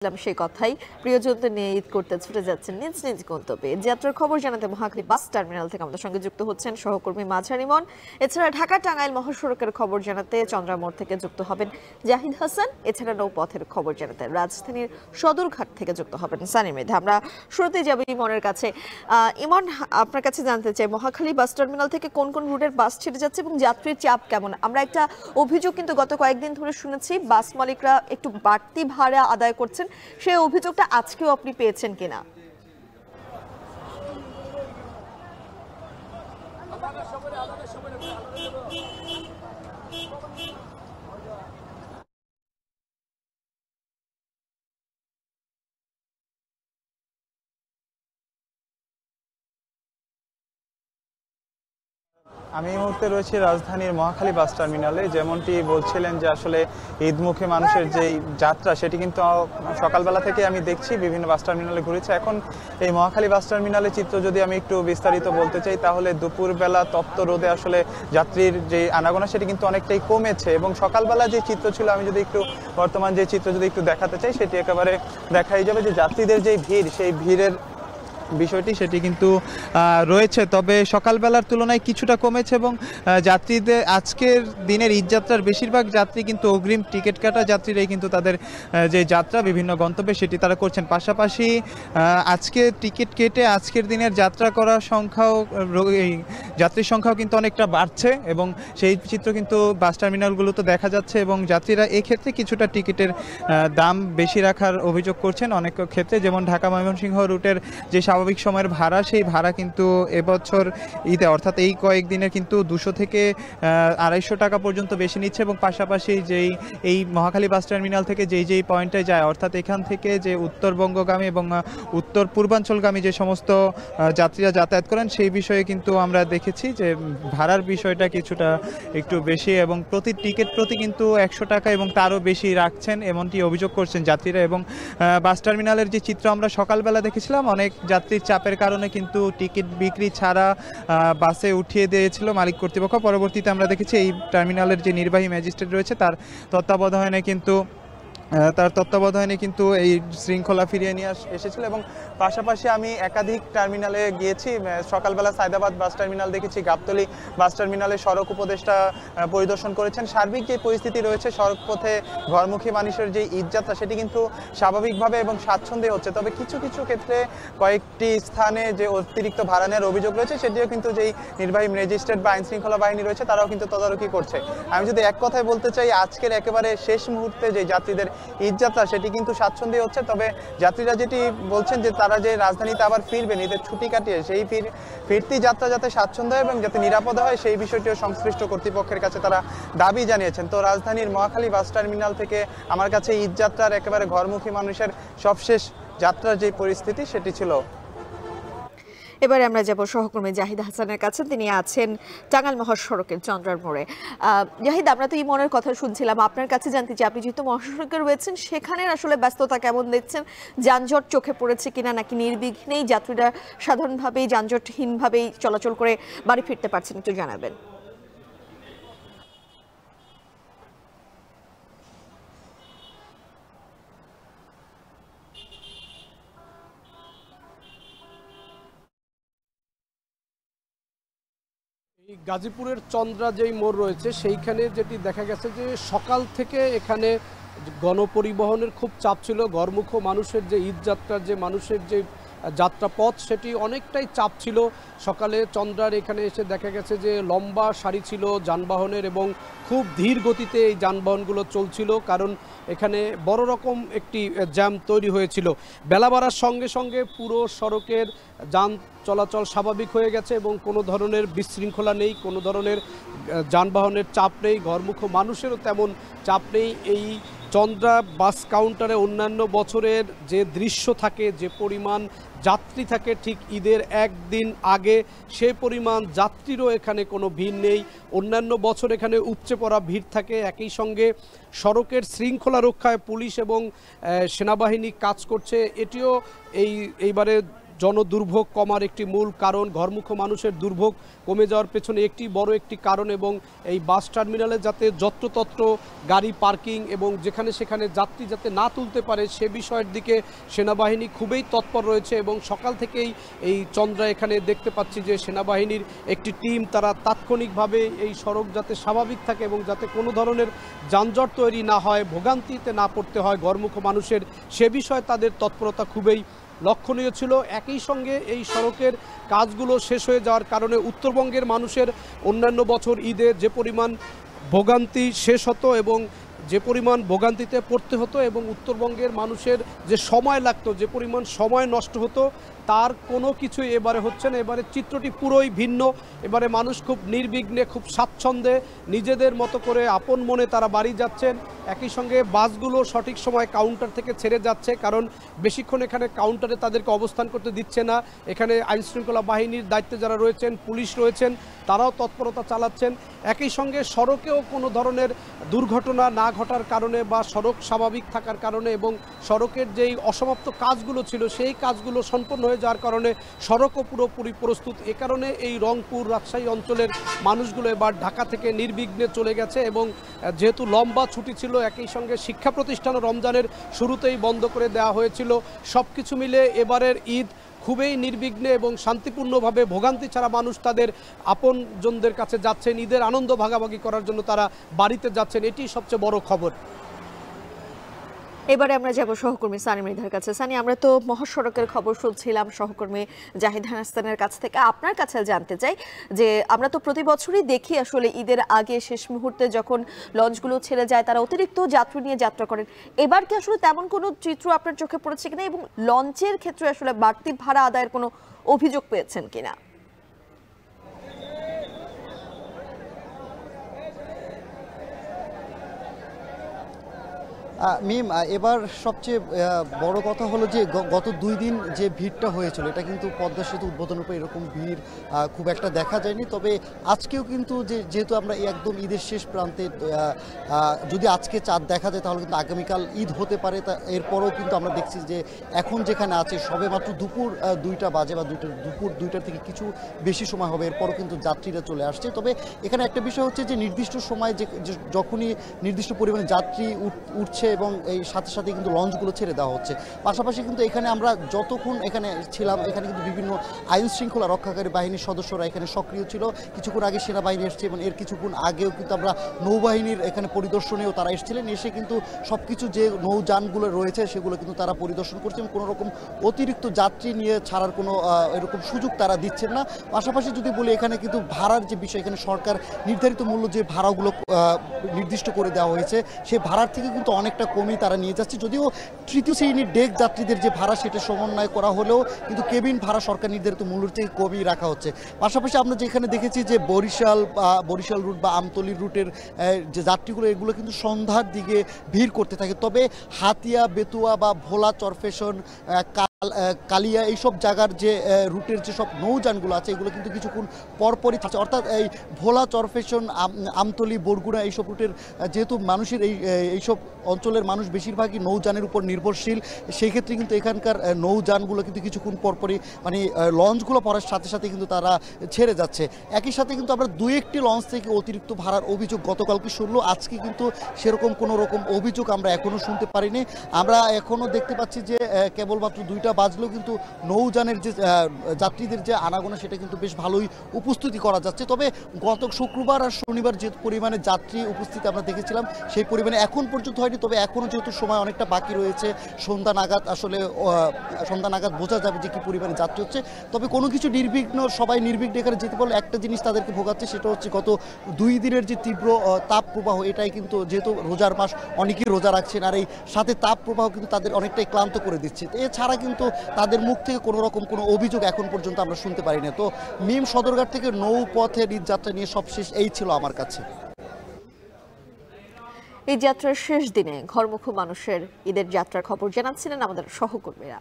সেই কথাই প্রিয়জনদের নিয়ে ঈদ করতে ছুটে যাচ্ছেন নিজ নিজ গন্তব্যে। যাত্রার খবর জানাতে মহাখালী বাস টার্মিনাল থেকে আমাদের সঙ্গে যুক্ত হচ্ছেন সহকর্মী মাঝার ইমন। এছাড়া ঢাকা টাঙ্গাইল মহাসড়কের খবর জানাতে চন্দ্রামোড় থেকে যুক্ত হবেন জাহিদ হাসান। এছাড়া নৌপথের খবর জানাতে রাজধানীর সদরঘাট থেকে যুক্ত হবেন সানি মেধা। আমরা শুরুতেই যাব ইমনের কাছে। ইমন, আপনার কাছে জানতে চাই মহাখালী বাস টার্মিনাল থেকে কোন কোন রুটের বাস ছেড়ে যাচ্ছে এবং যাত্রীর চাপ কেমন? আমরা একটা অভিযোগ কিন্তু গত কয়েকদিন ধরে শুনেছি, বাস মালিকরা একটু বাড়তি ভাড়া আদায় করছেন। সেই অভিযোগটা আজকেও আপনি পেয়েছেন কিনা? আমি এই মুহূর্তে রয়েছি রাজধানীর মহাখালী বাস টার্মিনালে। যেমনটি বলছিলেন যে আসলে ঈদমুখী মানুষের যে যাত্রা সেটি কিন্তু সকালবেলা থেকে আমি দেখছি বিভিন্ন বাস টার্মিনালে ঘুরেছে। এখন এই মহাখালী বাস টার্মিনালের চিত্র যদি আমি একটু বিস্তারিত বলতে চাই তাহলে দুপুরবেলা তপ্ত রোদে আসলে যাত্রীর যে আনাগোনা সেটি কিন্তু অনেকটাই কমেছে এবং সকালবেলা যে চিত্র ছিল আমি যদি একটু বর্তমান যে চিত্র যদি একটু দেখাতে চাই সেটি একেবারে দেখাই যাবে যে যাত্রীদের যে ভিড় সেই ভিড়ের বিষয়টি সেটি কিন্তু রয়েছে, তবে সকালবেলার তুলনায় কিছুটা কমেছে এবং যাত্রীদের আজকের দিনের ঈদযাত্রার বেশিরভাগ যাত্রী কিন্তু অগ্রিম টিকিট কাটা যাত্রীরাই কিন্তু তাদের যে যাত্রা বিভিন্ন গন্তব্যে সেটি তারা করছেন। পাশাপাশি আজকে টিকিট কেটে আজকের দিনের যাত্রা করার সংখ্যাও যাত্রীর সংখ্যাও কিন্তু অনেকটা বাড়ছে এবং সেই চিত্র কিন্তু বাস টার্মিনালগুলোতে দেখা যাচ্ছে এবং যাত্রীরা এক্ষেত্রে কিছুটা টিকিটের দাম বেশি রাখার অভিযোগ করছেন অনেক ক্ষেত্রে। যেমন ঢাকা ময়মনসিংহ রুটের যে স্বাভাবিক সময়ের ভাড়া সেই ভাড়া কিন্তু এবছর ঈদে অর্থাৎ এই কয়েকদিনের কিন্তু 200 থেকে 250 টাকা পর্যন্ত বেশি নিচ্ছে এবং পাশাপাশি যেই এই মহাখালী বাস টার্মিনাল থেকে যেই পয়েন্টে যায় অর্থাৎ এখান থেকে যে উত্তরবঙ্গগামী এবং উত্তর পূর্বাঞ্চলগামী যে সমস্ত যাত্রীরা যাতায়াত করেন সেই বিষয়ে কিন্তু আমরা দেখেছি যে ভাড়ার বিষয়টা কিছুটা একটু বেশি এবং প্রতি টিকিট প্রতি কিন্তু 100 টাকা এবং তারও বেশি রাখছেন এমনটি অভিযোগ করছেন যাত্রীরা। এবং বাস টার্মিনালের যে চিত্র আমরা সকালবেলা দেখেছিলাম অনেক যাত্রীর চাপের কারণে কিন্তু টিকিট বিক্রি ছাড়া বাসে উঠিয়ে দিয়েছিল মালিক কর্তৃপক্ষ। পরবর্তীতে আমরা দেখেছি এই টার্মিনালের যে নির্বাহী ম্যাজিস্ট্রেট রয়েছে তার তত্ত্বাবধানে কিন্তু এই শৃঙ্খলা ফিরিয়ে নিয়ে এসেছিল। এবং পাশাপাশি আমি একাধিক টার্মিনালে গিয়েছি, সকালবেলা সায়দাবাদ বাস টার্মিনাল দেখেছি, গাবতলী বাস টার্মিনালে সড়ক উপদেষ্টা পরিদর্শন করেছেন। সার্বিক যে পরিস্থিতি রয়েছে সড়কপথে ঘরমুখী মানুষের যে ঈদযাত্রা সেটি কিন্তু স্বাভাবিকভাবে এবং স্বাচ্ছন্দ্যে হচ্ছে, তবে কিছু কিছু ক্ষেত্রে কয়েকটি স্থানে যে অতিরিক্ত ভাড়া নেওয়ার অভিযোগ রয়েছে সেটিও কিন্তু যেই নির্বাহী ম্যাজিস্ট্রেট বা আইনশৃঙ্খলা বাহিনী রয়েছে তারাও কিন্তু তদারকি করছে। আমি যদি এক কথায় বলতে চাই আজকের একেবারে শেষ মুহূর্তে যে যাত্রীদের ঈদযাত্রা সেটি কিন্তু স্বাচ্ছন্দ্যে হচ্ছে, তবে যাত্রীরা যেটি বলছেন যে তারা যে রাজধানীতে আবার ফিরবেন ঈদের ছুটি কাটিয়ে সেই ফিরতি যাত্রা যাতে স্বাচ্ছন্দ্য হয় এবং যাতে নিরাপদ হয় সেই বিষয়টিও সংশ্লিষ্ট কর্তৃপক্ষের কাছে তারা দাবি জানিয়েছেন। তো রাজধানীর মহাখালী বাস টার্মিনাল থেকে আমার কাছে ঈদযাত্রার একেবারে ঘরমুখী মানুষের সবশেষ যাত্রার যে পরিস্থিতি সেটি ছিল। এবারে আমরা যাব সহকর্মী জাহিদ হাসানের কাছে, তিনি আছেন টাঙ্গাইল মহাসড়কের চন্দ্রার মোড়ে। জাহিদ, আমরা তো ইমনের কথা শুনছিলাম, আপনার কাছে জানতে চাই আপনি যেহেতু মহাসড়কে রয়েছেন সেখানে আসলে ব্যস্ততা কেমন দেখছেন? যানজট চোখে পড়েছে কিনা, নাকি নির্বিঘ্নেই যাত্রীরা সাধারণভাবেই যানজটহীনভাবেই চলাচল করে বাড়ি ফিরতে পারছেন, একটু জানাবেন। গাজীপুরের চন্দ্রা যেই মোড় রয়েছে সেইখানে যেটি দেখা গেছে যে সকাল থেকে এখানে গণপরিবহনের খুব চাপ ছিল। ঘরমুখ মানুষের যে ঈদযাত্রার যে মানুষের যে যাত্রাপথ সেটি অনেকটাই চাপ ছিল। সকালে চন্দ্রার এখানে এসে দেখা গেছে যে লম্বা সারি ছিল যানবাহনের এবং খুব ধীর গতিতে এই যানবাহনগুলো চলছিল, কারণ এখানে বড় রকম একটি জ্যাম তৈরি হয়েছিল। বেলা বাড়ার সঙ্গে সঙ্গে পুরো সড়কের যান চলাচল স্বাভাবিক হয়ে গেছে এবং কোনো ধরনের বিশৃঙ্খলা নেই, কোনো ধরনের যানবাহনের চাপ নেই, ঘরমুখ মানুষেরও তেমন চাপ নেই। এই চন্দ্রা বাস কাউন্টারে অন্যান্য বছরের যে দৃশ্য থাকে, যে পরিমাণ যাত্রী থাকে ঠিক ঈদের একদিন আগে সে পরিমাণ যাত্রীরও এখানে কোনো ভিড় নেই। অন্যান্য বছর এখানে উপচে পড়া ভিড় থাকে। একই সঙ্গে সড়কের শৃঙ্খলা রক্ষায় পুলিশ এবং সেনাবাহিনী কাজ করছে, এটিও এইবারে জনদুর্ভোগ কমার একটি মূল কারণ, ঘরমুখো মানুষের দুর্ভোগ কমে যাওয়ার পেছনে বড় একটি কারণ, এবং এই বাস টার্মিনালে যাতে যত্রতত্র গাড়ি পার্কিং এবং যেখানে সেখানে যাত্রী যাতে না তুলতে পারে সে বিষয়ের দিকে সেনাবাহিনী খুবই তৎপর রয়েছে। এবং সকাল থেকেই এই চন্দ্রা এখানে দেখতে পাচ্ছি যে সেনাবাহিনীর একটি টিম তারা তাৎক্ষণিকভাবে এই সড়ক যাতে স্বাভাবিক থাকে এবং যাতে কোনো ধরনের যানজট তৈরি না হয়, ভোগান্তিতে না পড়তে হয় ঘরমুখো মানুষের, সে বিষয়ে তাদের তৎপরতা খুবই লক্ষণীয় ছিল। একই সঙ্গে এই সড়কের কাজগুলো শেষ হয়ে যাওয়ার কারণে উত্তরবঙ্গের মানুষের অন্যান্য বছর ঈদে যে পরিমাণ ভোগান্তি শেষ হতো এবং যে পরিমাণ ভোগান্তিতে পড়তে হতো এবং উত্তরবঙ্গের মানুষের যে সময় লাগতো, যে পরিমাণ সময় নষ্ট হতো, তার কোনো কিছুই এবারে হচ্ছে না। এবারে চিত্রটি পুরোই ভিন্ন। এবারে মানুষ খুব নির্বিঘ্নে, খুব স্বাচ্ছন্দ্যে নিজেদের মতো করে আপন মনে তারা বাড়ি যাচ্ছেন। একই সঙ্গে বাসগুলো সঠিক সময় কাউন্টার থেকে ছেড়ে যাচ্ছে, কারণ বেশিক্ষণ এখানে কাউন্টারে তাদেরকে অবস্থান করতে দিচ্ছে না। এখানে আইনশৃঙ্খলা বাহিনীর দায়িত্বে যারা রয়েছেন, পুলিশ রয়েছেন, তারাও তৎপরতা চালাচ্ছেন। একই সঙ্গে সড়কেও কোনো ধরনের দুর্ঘটনা না ঘটার কারণে বা সড়ক স্বাভাবিক থাকার কারণে এবং সড়কের যেই অসমাপ্ত কাজগুলো ছিল সেই কাজগুলো সম্পন্ন হয়ে যাওয়ার কারণে সড়কও পুরোপুরি প্রস্তুত। এ কারণে এই রংপুর, রাজশাহী অঞ্চলের মানুষগুলো এবার ঢাকা থেকে নির্বিঘ্নে চলে গেছে। এবং যেহেতু লম্বা ছুটি ছিল, একই সঙ্গে শিক্ষা প্রতিষ্ঠানও রমজানের শুরুতেই বন্ধ করে দেওয়া হয়েছিল, সব কিছু মিলে এবারের ঈদ খুবই নির্বিঘ্নে এবং শান্তিপূর্ণভাবে, ভোগান্তি ছাড়া মানুষ তাদের আপনজনদের কাছে যাচ্ছেন, ঈদের আনন্দ ভাগাভাগি করার জন্য তারা বাড়িতে যাচ্ছেন। এটি সবচেয়ে বড় খবর। এবারে আমরা যাব সহকর্মী সানি মৃধার কাছে। সানি, আমরা তো মহাসড়কের খবর শুনছিলাম সহকর্মী জাহিদ হাসানের কাছ থেকে। আপনার কাছে জানতে চাই যে আমরা তো প্রতি বছরই দেখি আসলে ঈদের আগে শেষ মুহূর্তে যখন লঞ্চগুলো ছেড়ে যায় তারা অতিরিক্ত যাত্রী নিয়ে যাত্রা করেন। এবার কি আসলে তেমন কোনো চিত্র আপনার চোখে পড়েছে কিনা এবং লঞ্চের ক্ষেত্রে আসলে বাড়তি ভাড়া আদায়ের কোনো অভিযোগ পেয়েছেন কিনা? মিম, এবার সবচেয়ে বড় কথা হলো যে গত 2 দিন যে ভিড়টা হয়েছিল এটা কিন্তু পদ্মা সেতু উদ্বোধনের উপর এরকম ভিড় খুব একটা দেখা যায়নি। তবে আজকেও কিন্তু যেহেতু আমরা একদম ঈদের শেষ প্রান্তে, যদি আজকে চাঁদ দেখা যায় তাহলে কিন্তু আগামীকাল ঈদ হতে পারে। তা এরপরও কিন্তু আমরা দেখছি যে এখন যেখানে আছে সবে মাত্র দুপুর 2টা বাজে বা দুপুর 2টার থেকে কিছু বেশি সময় হবে, এরপরও কিন্তু যাত্রীরা চলে আসছে। তবে এখানে একটা বিষয় হচ্ছে যে নির্দিষ্ট সময় যখনই নির্দিষ্ট পরিমাণে যাত্রী উঠছে এবং এই সাথে সাথে কিন্তু লঞ্চগুলো ছেড়ে দেওয়া হচ্ছে। পাশাপাশি কিন্তু এখানে আমরা যতক্ষণ এখানে ছিলাম এখানে কিন্তু বিভিন্ন আইন শৃঙ্খলা রক্ষাকারী বাহিনীর সদস্যরা এখানে সক্রিয় ছিল। কিছুক্ষণ আগে সেনাবাহিনী এসছে এবং এর কিছুক্ষণ আগেও কিন্তু আমরা নৌবাহিনীর এখানে পরিদর্শনেও তারা এসেছিলেন। এসে কিন্তু সব কিছু যে নৌযানগুলো রয়েছে সেগুলো কিন্তু তারা পরিদর্শন করছে এবং কোনো রকম অতিরিক্ত যাত্রী নিয়ে ছাড়ার কোনো এরকম সুযোগ তারা দিচ্ছেন না। পাশাপাশি যদি বলি এখানে কিন্তু ভাড়ার যে বিষয়, এখানে সরকার নির্ধারিত মূল্য যে ভাড়াগুলো নির্দিষ্ট করে দেওয়া হয়েছে সেই ভাড়ার থেকে কিন্তু অনেকটা কমই তারা নিয়ে যাচ্ছে। যদিও তৃতীয় শ্রেণীর ডেক যাত্রীদের যে ভাড়া সেটা সমন্বয় করা হলেও কিন্তু কেবিন ভাড়া সরকার নির্ধারিত মূল্যের থেকে কমই রাখা হচ্ছে। পাশাপাশি আমরা যেখানে দেখেছি যে বরিশাল রুট বা আমতলী রুটের যে যাত্রীগুলো এগুলো কিন্তু সন্ধ্যার দিকে ভিড় করতে থাকে। তবে হাতিয়া, বেতুয়া বা ভোলা, চরফেশন, কালিয়া এইসব জায়গার যে রুটের যেসব নৌযানগুলো আছে এগুলো কিন্তু কিছুক্ষণ পরপরই থাকছে। অর্থাৎ এই ভোলা, চরফেশন, আমতলী, বরগুনা এইসব রুটের যেহেতু মানুষের এইসব অঞ্চলের মানুষ বেশিরভাগই নৌযানের উপর নির্ভরশীল, সেই ক্ষেত্রে কিন্তু এখানকার নৌযানগুলো কিন্তু কিছুক্ষণ পরপরই মানে লঞ্চগুলো পড়ার সাথে সাথে কিন্তু তারা ছেড়ে যাচ্ছে। একই সাথে কিন্তু আমরা 2-1টি লঞ্চ থেকে অতিরিক্ত ভাড়ার অভিযোগ গতকালকে শুনলো, আজকে কিন্তু সেরকম কোনো রকম অভিযোগ আমরা এখনও শুনতে পারিনি। আমরা এখনও দেখতে পাচ্ছি যে কেবলমাত্র 2টা বাজলেও কিন্তু নৌযানের যে যাত্রীদের যে আনাগোনা সেটা কিন্তু বেশ ভালোই উপস্থিতি করা যাচ্ছে। তবে গত শুক্রবার আর শনিবার যে পরিমাণে যাত্রী উপস্থিতি আমরা দেখেছিলাম সেই পরিমাণে এখন পর্যন্ত হয়নি। তবে এখনও যেহেতু সময় অনেকটা বাকি রয়েছে, সন্ধ্যা নাগাদ বোঝা যাবে যে কী পরিমাণে যাত্রী হচ্ছে। তবে কোনো কিছু নির্বিঘ্ন, সবাই নির্বিঘ্নে এখানে যেতে পারলে একটা জিনিস তাদেরকে ভোগাচ্ছে, সেটা হচ্ছে গত 2 দিনের যে তীব্র তাপ প্রবাহ, এটাই কিন্তু যেহেতু রোজার মাস অনেকেই রোজা রাখছেন আর এই সাথে তাপ প্রবাহ কিন্তু তাদের অনেকটাই ক্লান্ত করে দিচ্ছে। এছাড়া কিন্তু তাদের মুখ থেকে কোনো রকম কোনো অভিযোগ এখন পর্যন্ত আমরা শুনতে পারি না। তো মিম, সদরঘাট থেকে নৌপথের ঈদ যাত্রা নিয়ে সবশেষ এই ছিল আমার কাছে। এই যাত্রার শেষ দিনে ঘরমুখো মানুষের ঈদের যাত্রার খবর জানাচ্ছিলেন আমাদের সহকর্মীরা।